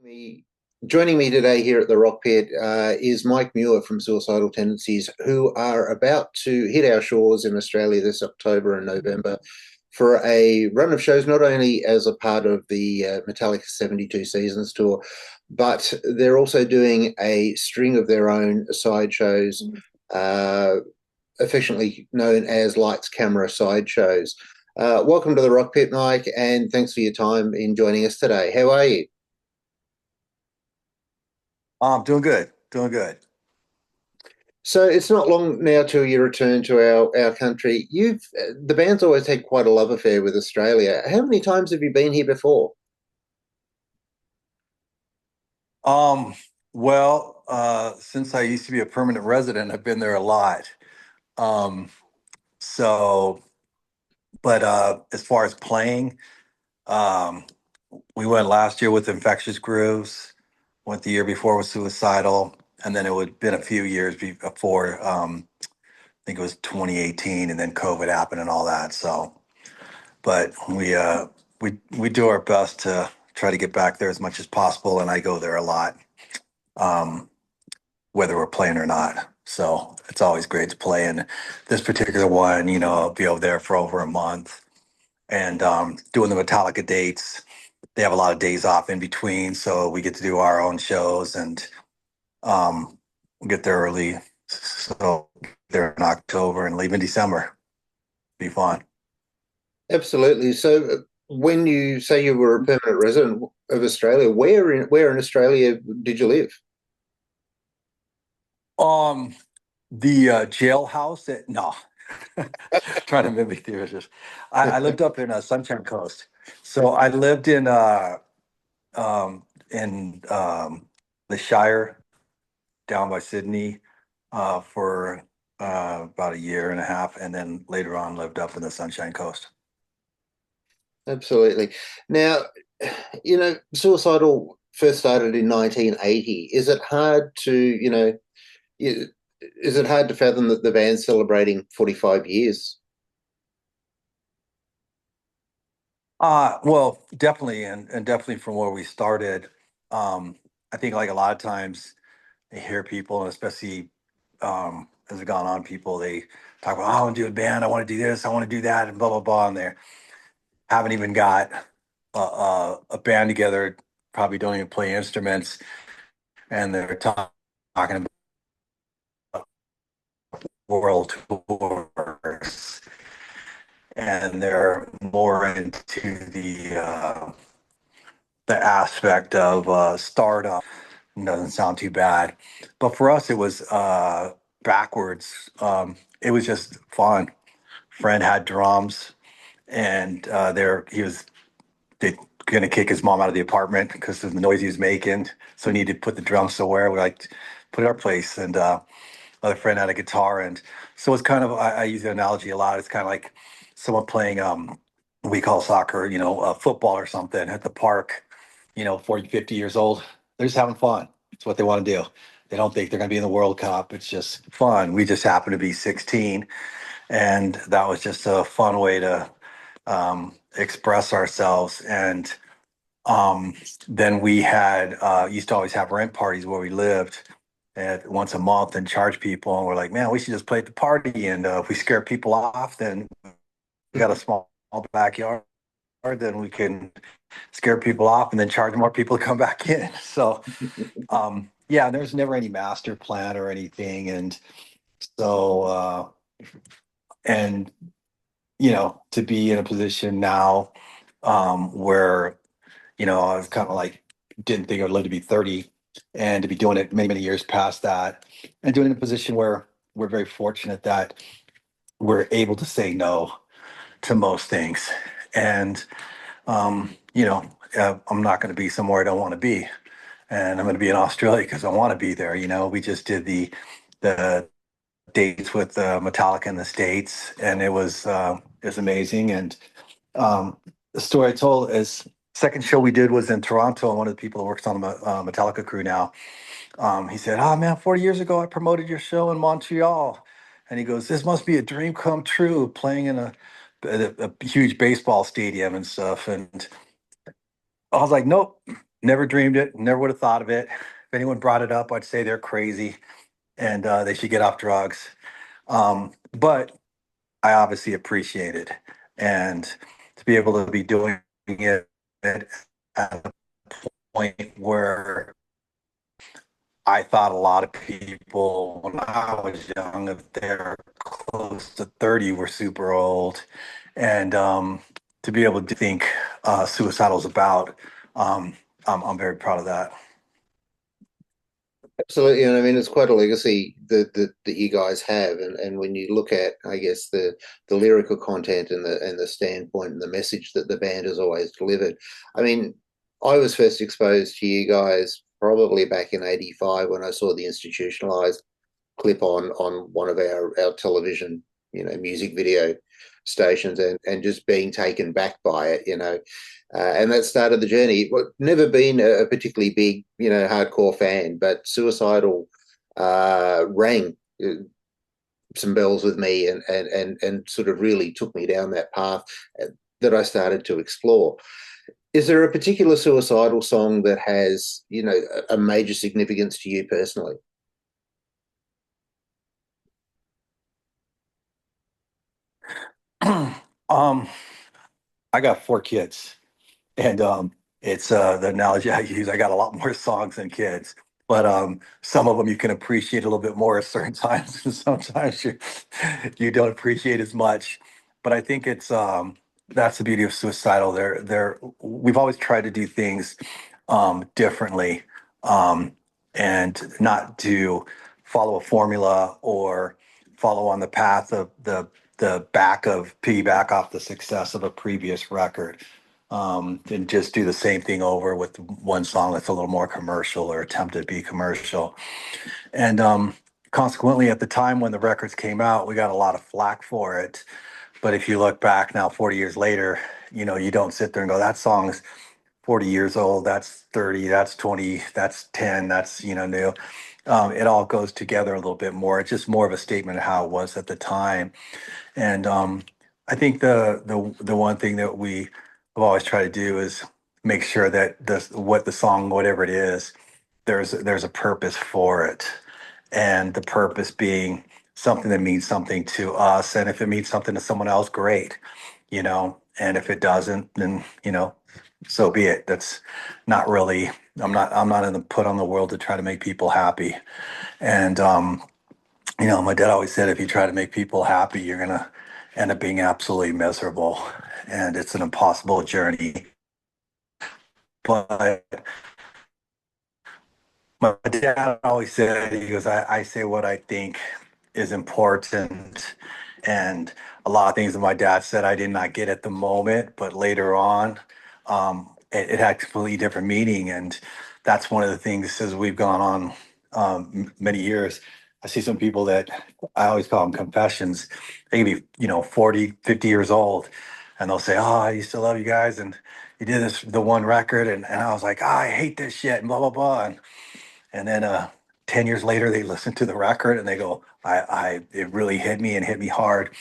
Me, joining me today here at the Rockpit is Mike Muir from Suicidal Tendencies, who are about to hit our shores in Australia this October and November for a run of shows, not only as a part of the Metallica 72 Seasons tour, but they're also doing a string of their own side shows, uh, affectionately known as Lights Camera Side Shows. Welcome to the Rockpit, Mike, and thanks for your time in joining us today. How are you? Doing good, doing good. So it's not long now till you return to our country. The band's always had quite a love affair with Australia. How many times have you been here before? Um, since I used to be a permanent resident, I've been there a lot. Um, so, but as far as playing, um, we went last year with Infectious Grooves, went the year before with Suicidal, and then it would been a few years before. I think it was 2018, and then COVID happened and all that. So, but we do our best to try to get back there as much as possible, and I go there a lot. Um, whether we're playing or not. So it's always great to play. And this particular one, I'll be over there for over a month and doing the Metallica dates. They have a lot of days off in between, so we get to do our own shows and we get there early. So there in October and leave in December. Be fun. Absolutely. So when you say you were a permanent resident of Australia, where in Australia did you live? Um, the jailhouse at no, trying to mimic the others. I lived up in Sunshine Coast, so I lived in the Shire down by Sydney for about a year and a half, and then later on lived up in the Sunshine Coast. Absolutely. Now, suicidal first started in 1980. Is it hard to, i- is it hard to fathom that the band's celebrating 45 years? Well, definitely, and definitely from where we started. I think like a lot of times I hear people, and especially as it gone on, people they talk about, oh, I want to do a band, I want to do this, I want to do that, and blah blah blah, and they haven't even got a band together, probably don't even play instruments, and they're talking about world tours, and they're more into the aspect of stardom. Doesn't sound too bad, but for us it was backwards. It was just fun. Friend had drums, and there he was they gonna kick his mom out of the apartment because of the noise he was making. So he needed to put the drums somewhere. We like put it our place, and other friend had a guitar, and so it's kind of I use the analogy a lot. It's kind of like someone playing we call soccer, football or something at the park. 40, 50 years old. They're just having fun. It's what they want to do. They don't think they're going to be in the World Cup. It's just fun. We just happen to be 16, and that was just a fun way to express ourselves. And um, then we had used to always have rent parties where we lived at once a month and charge people. And we're like, man, we should just play at the party. And if we scare people off, then we got a small backyard. Then we can scare people off and then charge more people to come back in. So, yeah, there's never any master plan or anything. And so, and to be in a position now where I was kind of like didn't think I'd live to be 30, and to be doing it many, many years past that, and doing it in a position where we're very fortunate that we're able to say no to most things. And, I'm not going to be somewhere I don't want to be. And I'm going to be in Australia because I want to be there. We just did the dates with Metallica in the States, and it was amazing. And the story I told is second show we did was in Toronto, and one of the people that works on the Metallica crew now, he said, "Oh man, 40 years ago I promoted your show in Montreal," and he goes, "This must be a dream come true, playing in a huge baseball stadium and stuff." And I was like, "Nope, Never dreamed it, never would have thought of it. If anyone brought it up, I'd say they're crazy and they should get off drugs. But I obviously appreciate it. And to be able to be doing it at a point where I thought a lot of people when I was young, if they're close to 30, were super old. And to be able to think suicidal is about, um, I'm very proud of that. Absolutely, and I mean it's quite a legacy that you guys have, and when you look at, I guess the lyrical content and the standpoint and the message that the band has always delivered. I mean, I was first exposed to you guys probably back in '85 when I saw the Institutionalized clip on one of our television, music video stations, and just being taken back by it, and that started the journey. Well, never been a particularly big, hardcore fan, but Suicidal rang some bells with me, and sort of really took me down that path that I started to explore. Is there a particular Suicidal song that has, a major significance to you personally? um, I got 4 kids. And it's the analogy I use. I got a lot more songs than kids, but some of them you can appreciate a little bit more at certain times, and sometimes you don't appreciate as much. But I think it's that's the beauty of suicidal. We've always tried to do things differently, um, and not to follow a formula or follow on the path of the back of piggyback off the success of a previous record, and just do the same thing over with one song that's a little more commercial or attempt to be commercial. And consequently, at the time when the records came out, we got a lot of flack for it. But if you look back now, 40 years later, you don't sit there and go, that song's 40 years old, that's 30, that's 20, that's 10, that's, new. It all goes together a little bit more. It's just more of a statement of how it was at the time. And I think the one thing that we have always tried to do is make sure that the song, whatever it is, there's a purpose for it, and the purpose being something that means something to us, and if it means something to someone else, great, and if it doesn't, then so be it. That's not really. I'm not in the put on the world to try to make people happy, and my dad always said if you try to make people happy, you're gonna end up being absolutely miserable, and it's an impossible journey. But my dad always said, he goes, I say what I think is important. And a lot of things that my dad said I did not get at the moment, but later on, it had completely different meaning. And that's one of the things as we've gone on many years. I see some people that I always call them confessions. They can be, 40, 50 years old, and they'll say, oh, I used to love you guys. And you did the one record. And I was like, oh, I hate this shit and blah, blah, blah. And then 10 years later, they listen to the record and they go, it really hit me and hit me hard.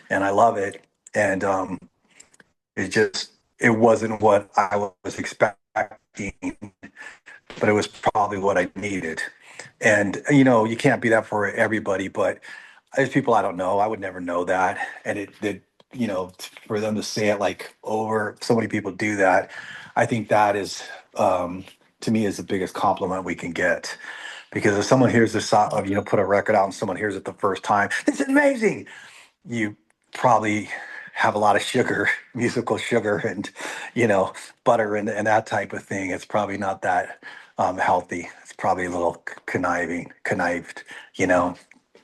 And I love it. And it wasn't what I was expecting, but it was probably what I needed. And, you can't be that for everybody, but there's people I don't know. I would never know that. And for them to say it like over, so many people do that. I think that is, to me, is the biggest compliment we can get. Because if someone hears this song, put a record out and someone hears it the first time, this is amazing. You probably have a lot of sugar, musical sugar, and butter and that type of thing. It's probably not that healthy. It's probably a little connived,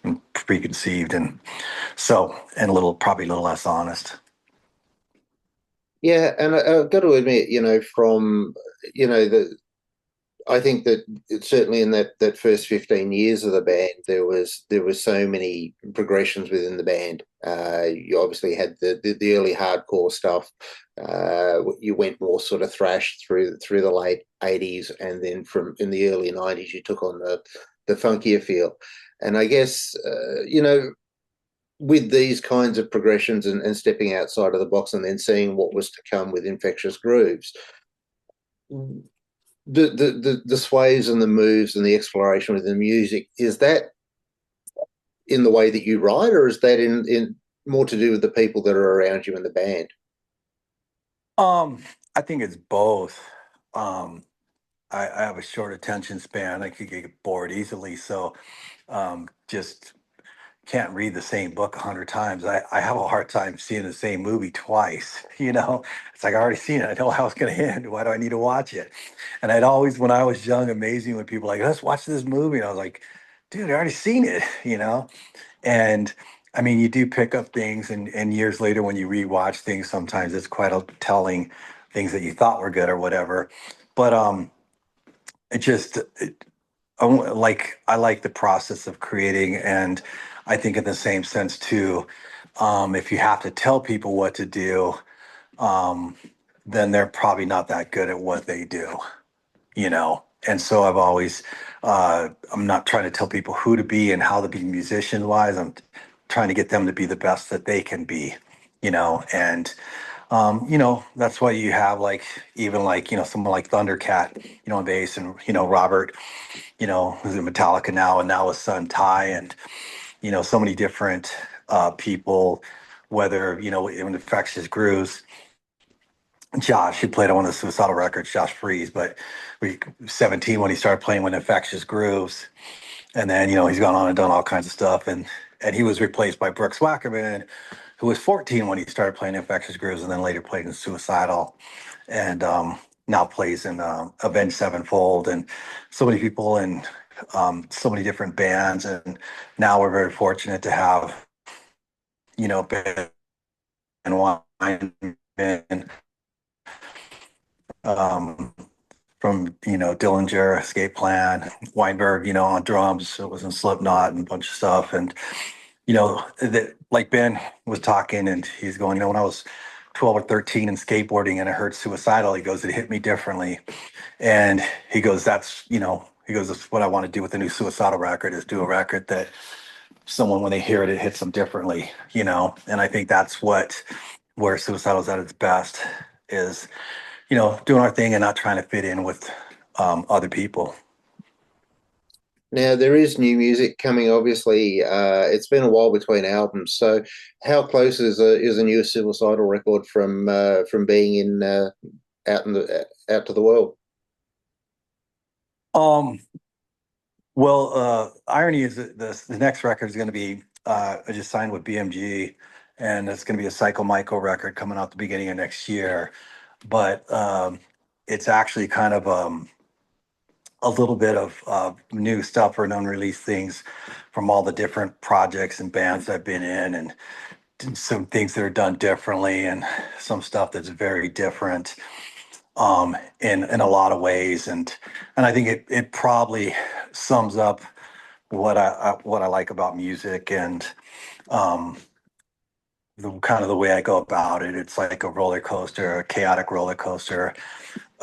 and preconceived, and probably a little less honest. Yeah, and I've got to admit, from the I think that certainly in that first 15 years of the band, there was so many progressions within the band. You obviously had the early hardcore stuff. You went more sort of thrash through the late 80s, and then from in the early 90s, you took on the funkier feel. And I guess with these kinds of progressions and stepping outside of the box, and then seeing what was to come with Infectious Grooves, The sways and the moves and the exploration with the music, is that in the way that you write, or is that in more to do with the people that are around you in the band? Um, I think it's both. Um, I have a short attention span. I could get bored easily, so just can't read the same book 100 times. I have a hard time seeing the same movie twice. It's like I already seen it. I know how it's going to end. Why do I need to watch it? And I'd always, when I was young, amazing when people were like, let's watch this movie. And I was like, dude, I already seen it, And I mean, you do pick up things, and years later, when you rewatch things, sometimes it's quite a telling things that you thought were good or whatever. But it just, like I like the process of creating, and I think in the same sense too, if you have to tell people what to do, um, then they're probably not that good at what they do, And so I've always, I'm not trying to tell people who to be and how to be musician wise. I'm trying to get them to be the best that they can be, and that's why you have like even like someone like Thundercat, on bass, and Robert, who's in Metallica now, and now his son Ty, and so many different people, whether in Infectious Grooves, Josh, who played on one of the Suicidal records, Josh Freeze, but 17 when he started playing with Infectious Grooves, and then he's gone on and done all kinds of stuff, and he was replaced by Brooks Wackerman, who was 14 when he started playing Infectious Grooves, and then later played in Suicidal, and now plays in Avenged Sevenfold, and so many people, and so many different bands, and now we're very fortunate to have Ben Weinman, um, from Dillinger, Escape Plan, Weinberg, on drums. It was in Slipknot and a bunch of stuff, and that like Ben was talking, and he's going, when I was 12 or 13 and skateboarding, and I heard Suicidal, he goes, it hit me differently. And he goes, that's what I want to do with the new Suicidal record, is do a record that someone, when they hear it, it hits them differently, And I think that's where Suicidal's at its best, is, doing our thing and not trying to fit in with other people. Now there is new music coming. Obviously, it's been a while between albums. So, how close is a new Suicidal record from being in out to the world? Um, well, irony is that the next record is going to be, I just signed with BMG, and it's going to be a Miko record coming out the beginning of next year. But it's actually kind of a little bit of new stuff or unreleased things from all the different projects and bands I've been in, and some things that are done differently, and some stuff that's very different in a lot of ways, and I think it probably sums up what I like about music, and um, the kind of the way I go about it. It's like a roller coaster, a chaotic roller coaster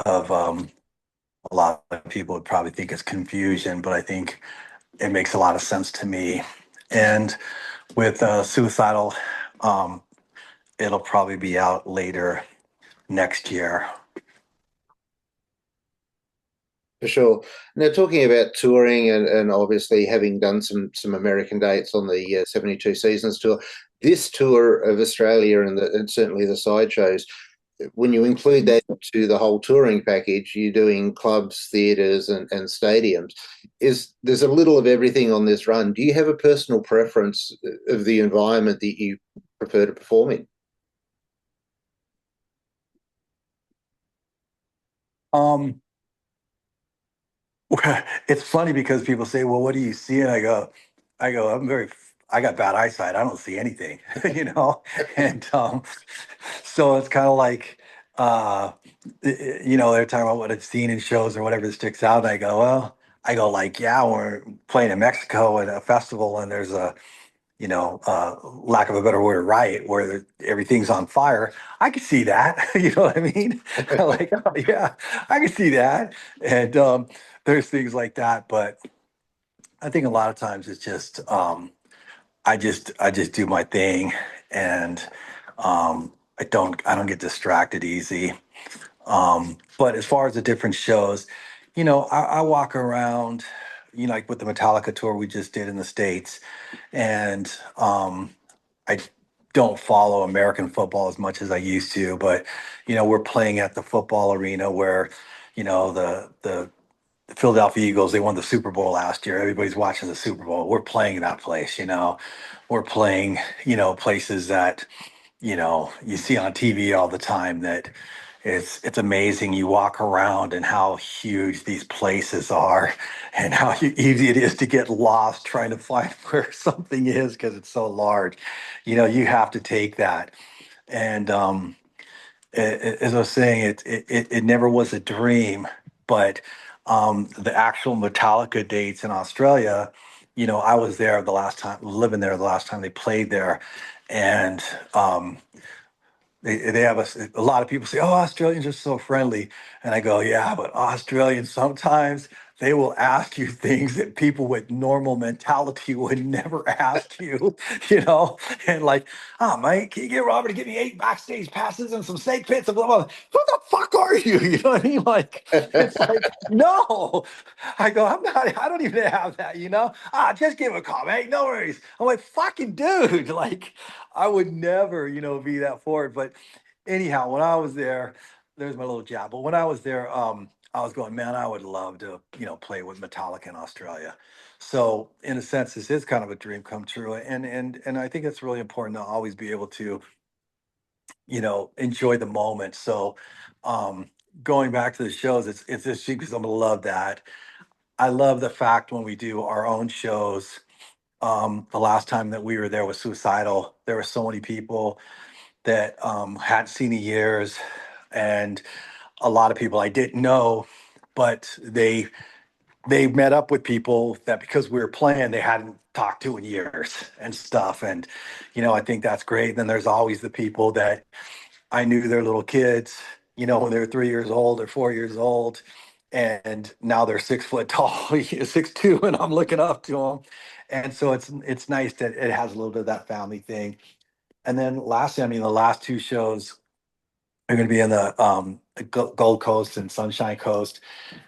of a lot of people would probably think it's confusion, but I think it makes a lot of sense to me. And with Suicidal, um, it'll probably be out later next year. For sure. Now, talking about touring and obviously having done some American dates on the 72 Seasons tour, this tour of Australia and certainly the side shows, when you include that to the whole touring package, you're doing clubs, theatres, and stadiums. There's a little of everything on this run. Do you have a personal preference of the environment that you prefer to perform in? Um, it's funny because people say, "Well, what do you see?" And I got bad eyesight. I don't see anything, And so it's kind of like, uh, they're talking about what I've seen in shows or whatever that sticks out. And I go, well, like, yeah, we're playing in Mexico at a festival, and there's a lack of a better word, riot, where everything's on fire. I could see that. You know what I mean? Like, oh, yeah, I could see that. And there's things like that. But I think a lot of times it's just, I just do my thing, and I don't get distracted easy. But as far as the different shows, I walk around, like with the Metallica tour we just did in the States, and I don't follow American football as much as I used to, but we're playing at the football arena where, the Philadelphia Eagles, they won the Super Bowl last year. Everybody's watching the Super Bowl. We're playing that place. We're playing, places that, you see on TV all the time that it's amazing. You walk around and how huge these places are and how easy it is to get lost trying to find where something is because it's so large. You have to take that. And as I was saying, it never was a dream, but the actual Metallica dates in Australia, I was there the last time, living there the last time they played there, and they have a lot of people say, oh, Australians are so friendly. And I go, yeah, but Australians sometimes they will ask you things that people with normal mentality would never ask you, you know? And like, oh, mate, can you get Robert to give me 8 backstage passes and some snake pits and blah, blah, blah. Who the fuck are you? You know what I mean? Like, it's like, no. I go, I don't even have that. Just give a call, mate. No worries. I'm like, fucking dude. Like, I would never, be that forward. But anyhow, when I was there, there's my little jab. But when I was there, I was going, man, I would love to, play with Metallica in Australia. So in a sense, this is kind of a dream come true. And I think it's really important to always be able to, enjoy the moment. So going back to the shows, it's just because I'm gonna love that. I love the fact when we do our own shows. The last time that we were there was Suicidal. There were so many people that hadn't seen in years, and a lot of people I didn't know, but they met up with people that because we were playing they hadn't talked to in years and stuff. And I think that's great. Then there's always the people that I knew their little kids, when they were 3 years old or 4 years old, and now they're 6 foot tall, 6'2", and I'm looking up to them. And so it's nice that it has a little bit of that family thing. And then lastly, I mean, the last two shows are going to be in the Gold Coast and Sunshine Coast,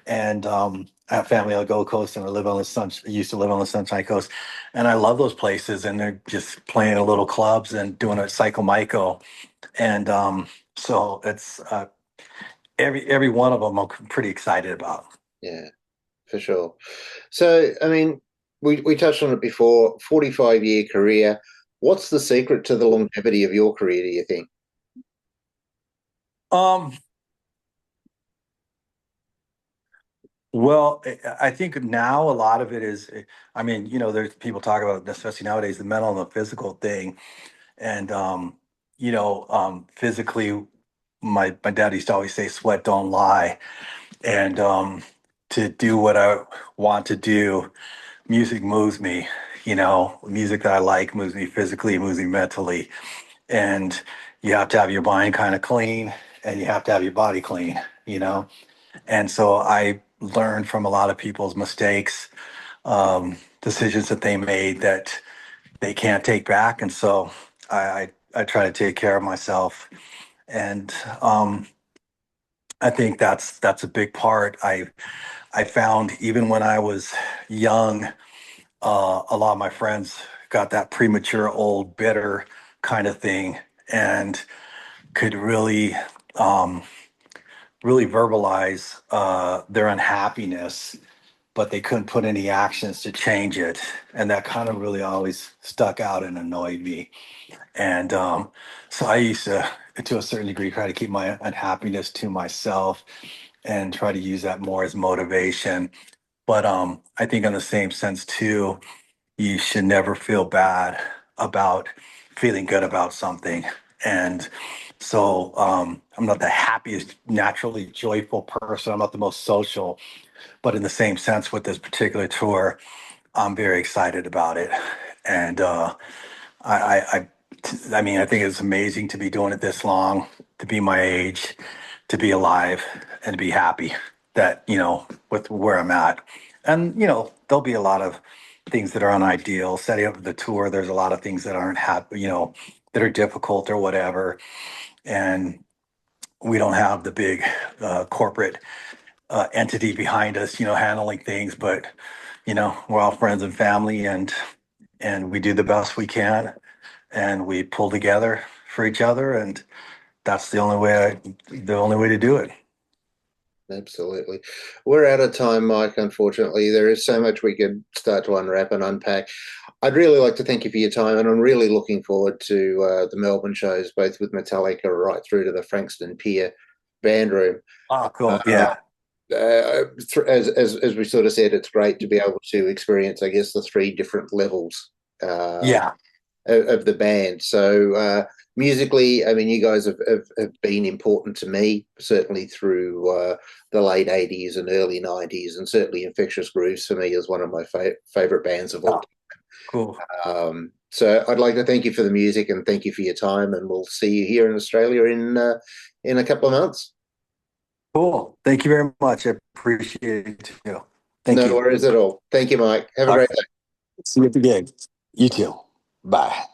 and I have family on the Gold Coast, and I used to live on the Sunshine Coast, and I love those places. And they're just playing in little clubs and doing a Cyco Miko, and so it's every one of them I'm pretty excited about. Yeah, for sure. So, I mean, we touched on it before, 45-year career. What's the secret to the longevity of your career, do you think? Um, well, I think now a lot of it is, I mean, there's people talk about, especially nowadays, the mental and the physical thing. And, physically, my dad used to always say, sweat don't lie. And to do what I want to do, music moves me. Music that I like moves me physically, moves me mentally. And you have to have your mind kind of clean and you have to have your body clean. And so I learned from a lot of people's mistakes, decisions that they made that they can't take back. And so I try to take care of myself. And I think that's a big part. I found even when I was young, a lot of my friends got that premature old bitter kind of thing and could um, really verbalize their unhappiness, but they couldn't put any actions to change it. And that kind of really always stuck out and annoyed me. And so I used to a certain degree, try to keep my unhappiness to myself and try to use that more as motivation. But I think, in the same sense, too, you should never feel bad about feeling good about something. And so I'm not the happiest, naturally joyful person. I'm not the most social, but in the same sense, with this particular tour, I'm very excited about it. And I, I, I, I mean, I think it's amazing to be doing it this long, to be my age, to be alive, and to be happy that, with where I'm at. And, there'll be a lot of things that are unideal. Setting up the tour, there's a lot of things that aren't happy, that are difficult or whatever. And we don't have the big corporate entity behind us, handling things, but we're all friends and family, and we do the best we can, and we pull together for each other, and that's the only way to do it. Absolutely. We're out of time, Mike, unfortunately. There is so much we could start to unwrap and unpack. I'd really like to thank you for your time, and I'm really looking forward to the Melbourne shows, both with Metallica right through to the Frankston Pier band room. Oh, cool. Uh, Yeah. as we sort of said, it's great to be able to experience, I guess, the three different levels uh, Yeah. of the band. So musically, I mean, you guys have been important to me, certainly through the late 80s and early 90s, and certainly Infectious Grooves for me is one of my favorite bands of all Oh, cool. time. So I'd like to thank you for the music and thank you for your time, and we'll see you here in Australia in a couple of months. Cool. Thank you very much. I appreciate it too. Thank No you. worries at all. Thank you, Mike. Have a All great right. day. See you at the gig. You too. Bye.